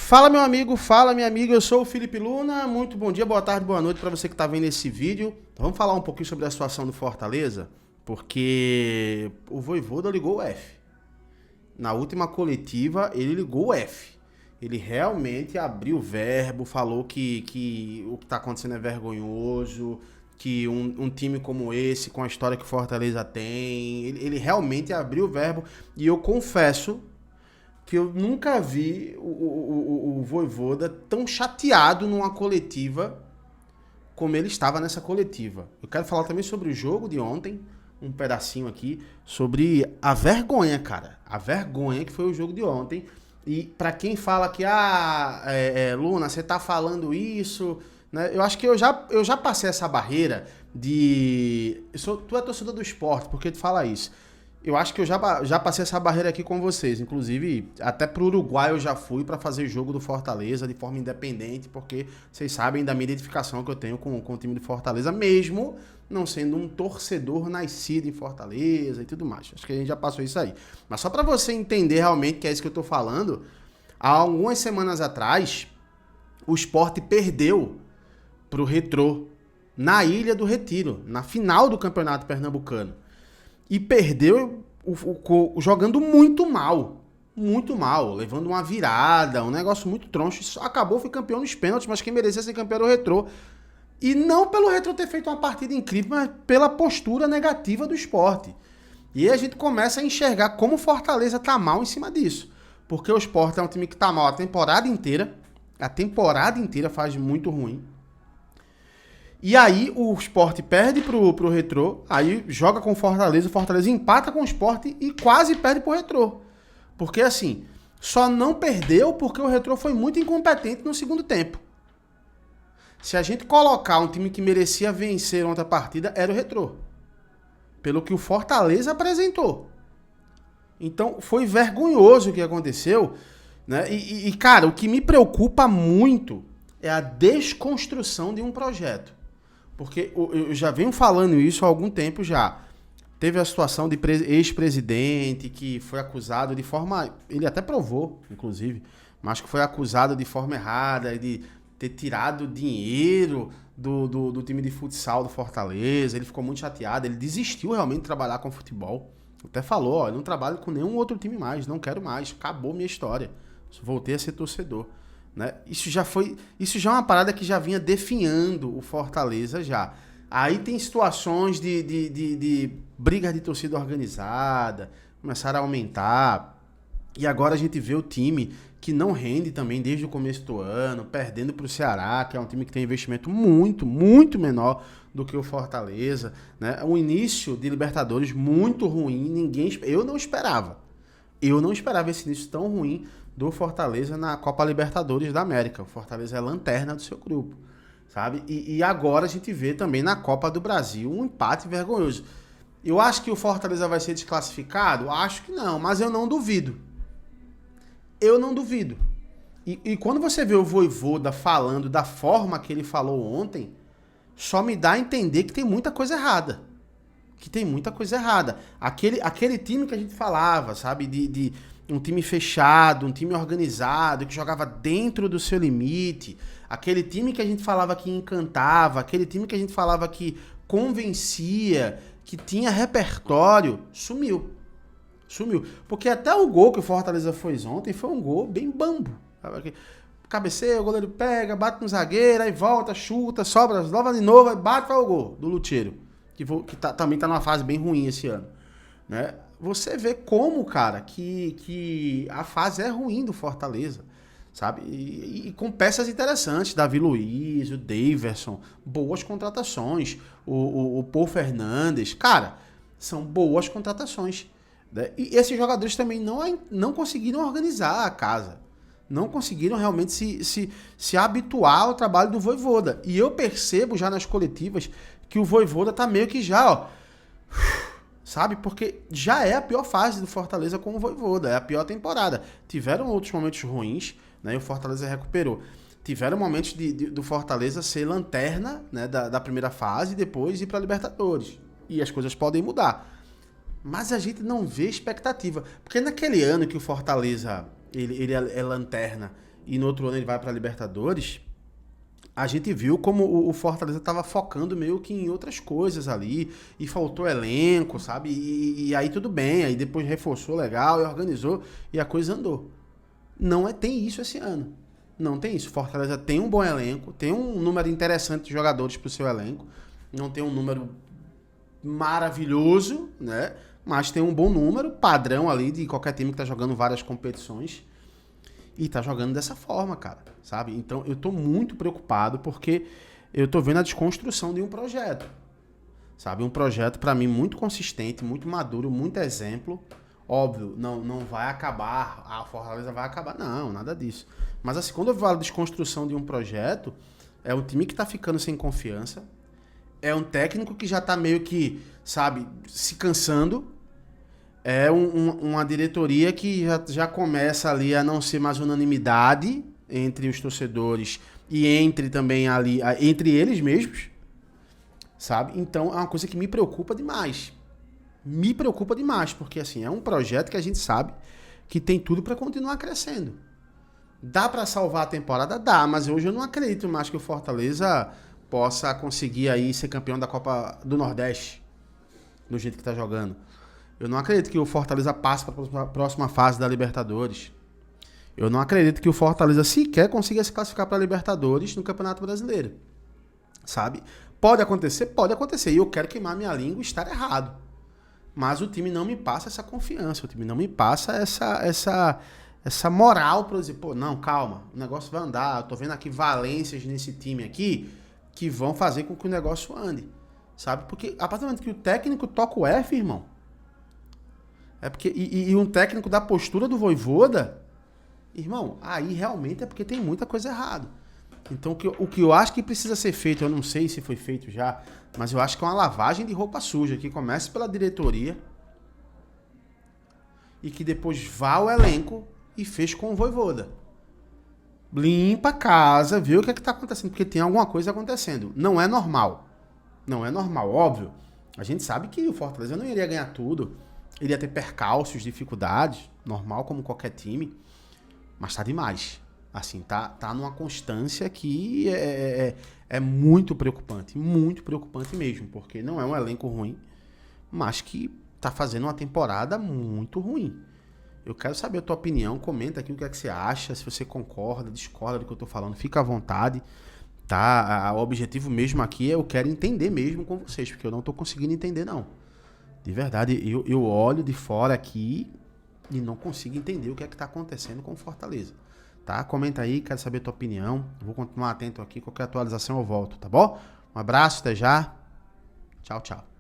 Fala meu amigo, fala minha amiga, eu sou o Felipe Luna, muito bom dia, boa tarde, boa noite para você que está vendo esse vídeo. Vamos falar um pouquinho sobre a situação do Fortaleza, porque o Vojvoda ligou o F. Na última coletiva ele ligou o F. Ele realmente abriu o verbo, falou que o que está acontecendo é vergonhoso, que um time como esse, com a história que o Fortaleza tem, ele realmente abriu o verbo e eu confesso que eu nunca vi o Vojvoda tão chateado numa coletiva como ele estava nessa coletiva. Eu quero falar também sobre o jogo de ontem, um pedacinho aqui, sobre a vergonha, cara. A vergonha que foi o jogo de ontem. E pra quem fala que, Luna, você tá falando isso, né? Eu acho que eu já passei essa barreira de... Tu é torcedor do esporte, por que tu fala isso? Eu acho que eu já passei essa barreira aqui com vocês. Inclusive, até pro Uruguai eu já fui para fazer jogo do Fortaleza de forma independente, porque vocês sabem da minha identificação que eu tenho com o time do Fortaleza, mesmo não sendo um torcedor nascido em Fortaleza e tudo mais. Acho que a gente já passou isso aí. Mas só para você entender realmente que é isso que eu tô falando, há algumas semanas atrás, o Sport perdeu pro Retrô na Ilha do Retiro, na final do Campeonato Pernambucano. E perdeu jogando muito mal, levando uma virada, um negócio muito troncho. Isso acabou, foi campeão nos pênaltis, mas quem merecia ser campeão era o Retrô. E não pelo Retrô ter feito uma partida incrível, mas pela postura negativa do Sport. E aí a gente começa a enxergar como o Fortaleza tá mal em cima disso. Porque o Sport é um time que tá mal a temporada inteira faz muito ruim. E aí o Sport perde pro Retrô, aí joga com o Fortaleza empata com o Sport e quase perde pro Retrô. Porque assim, só não perdeu porque o Retrô foi muito incompetente no segundo tempo. Se a gente colocar um time que merecia vencer outra partida, era o Retrô. Pelo que o Fortaleza apresentou. Então foi vergonhoso o que aconteceu, né? E cara, o que me preocupa muito é a desconstrução de um projeto. Porque eu já venho falando isso há algum tempo já. Teve a situação de ex-presidente que foi acusado de forma... Ele até provou, inclusive, mas que foi acusado de forma errada, de ter tirado dinheiro do time de futsal do Fortaleza. Ele ficou muito chateado, ele desistiu realmente de trabalhar com futebol. Até falou, ó, eu não trabalho com nenhum outro time mais, não quero mais, acabou minha história. Voltei a ser torcedor. Né? Isso já é uma parada que já vinha definhando o Fortaleza já. Aí tem situações de brigas de torcida organizada, começaram a aumentar. E agora a gente vê o time que não rende também desde o começo do ano, perdendo para o Ceará, que é um time que tem investimento muito, muito menor do que o Fortaleza. Né? Um início de Libertadores muito ruim, eu não esperava. Eu não esperava esse início tão ruim do Fortaleza na Copa Libertadores da América. O Fortaleza é a lanterna do seu grupo, sabe? E agora a gente vê também na Copa do Brasil um empate vergonhoso. Eu acho que o Fortaleza vai ser desclassificado? Acho que não, mas eu não duvido. Eu não duvido. E quando você vê o Vojvoda falando da forma que ele falou ontem, só me dá a entender que tem muita coisa errada. Aquele time que a gente falava, sabe? De um time fechado, um time organizado, que jogava dentro do seu limite. Aquele time que a gente falava que encantava, aquele time que a gente falava que convencia, que tinha repertório, sumiu. Porque até o gol que o Fortaleza fez ontem foi um gol bem bambo. Cabeceia, o goleiro pega, bate no zagueiro, aí volta, chuta, sobra, nova de novo, aí bate, vai o gol do Lutero. Que também tá numa fase bem ruim esse ano. Né? Você vê como, cara, que a fase é ruim do Fortaleza, sabe? E com peças interessantes, Davi Luiz, o Daverson, boas contratações, o Paul Fernandes, cara, são boas contratações. Né? E esses jogadores também não conseguiram organizar a casa, não conseguiram realmente se habituar ao trabalho do Vojvoda. E eu percebo já nas coletivas que o Vojvoda tá meio que já, ó... Sabe? Porque já é a pior fase do Fortaleza com o Vojvoda, é a pior temporada. Tiveram outros momentos ruins, né? E o Fortaleza recuperou. Tiveram momentos do Fortaleza ser lanterna, né? da primeira fase e depois ir para Libertadores. E as coisas podem mudar. Mas a gente não vê expectativa. Porque naquele ano que o Fortaleza ele é lanterna e no outro ano ele vai para a Libertadores, a gente viu como o Fortaleza estava focando meio que em outras coisas ali, e faltou elenco, sabe? E aí tudo bem, aí depois reforçou legal e organizou, e a coisa andou. Não tem isso esse ano. Não tem isso. Fortaleza tem um bom elenco, tem um número interessante de jogadores pro seu elenco, não tem um número maravilhoso, né? Mas tem um bom número, padrão ali de qualquer time que tá jogando várias competições. E tá jogando dessa forma, cara, sabe? Então eu tô muito preocupado porque eu tô vendo a desconstrução de um projeto, sabe? Um projeto pra mim muito consistente, muito maduro, muito exemplo. Óbvio, não vai acabar, a Fortaleza vai acabar, não, nada disso. Mas assim, quando eu falo de desconstrução de um projeto, é um time que tá ficando sem confiança, é um técnico que já tá meio que, sabe, se cansando. É uma diretoria que já começa ali a não ser mais unanimidade entre os torcedores e entre também ali, entre eles mesmos, sabe? Então é uma coisa que me preocupa demais. Me preocupa demais, porque assim, é um projeto que a gente sabe que tem tudo para continuar crescendo. Dá para salvar a temporada? Dá, mas hoje eu não acredito mais que o Fortaleza possa conseguir aí ser campeão da Copa do Nordeste, do jeito que tá jogando. Eu não acredito que o Fortaleza passe para a próxima fase da Libertadores. Eu não acredito que o Fortaleza sequer consiga se classificar para a Libertadores no Campeonato Brasileiro. Sabe? Pode acontecer? Pode acontecer. E eu quero queimar minha língua e estar errado. Mas o time não me passa essa confiança. O time não me passa essa moral para dizer, pô, não, calma, o negócio vai andar. Eu tô vendo aqui valências nesse time aqui que vão fazer com que o negócio ande. Sabe? Porque a partir do momento que o técnico toca o F, irmão, é porque, e um técnico da postura do Vojvoda, irmão, aí realmente é porque tem muita coisa errada. Então o que eu acho que precisa ser feito, eu não sei se foi feito já, mas eu acho que é uma lavagem de roupa suja, que comece pela diretoria e que depois vá ao elenco e feche com o Vojvoda. Limpa a casa, vê o que é que tá acontecendo, porque tem alguma coisa acontecendo. Não é normal. Não é normal, óbvio. A gente sabe que o Fortaleza não iria ganhar tudo. Iria ter percalços, dificuldades, normal como qualquer time, mas tá demais. Assim, tá numa constância que é muito preocupante mesmo, porque não é um elenco ruim, mas que tá fazendo uma temporada muito ruim. Eu quero saber a tua opinião, comenta aqui o que é que você acha, se você concorda, discorda do que eu tô falando, fica à vontade, tá? O objetivo mesmo aqui é eu quero entender mesmo com vocês, porque eu não tô conseguindo entender não. De verdade, eu olho de fora aqui e não consigo entender o que é que tá acontecendo com o Fortaleza. Tá? Comenta aí, quero saber a tua opinião. Vou continuar atento aqui, qualquer atualização eu volto, tá bom? Um abraço, até já. Tchau, tchau.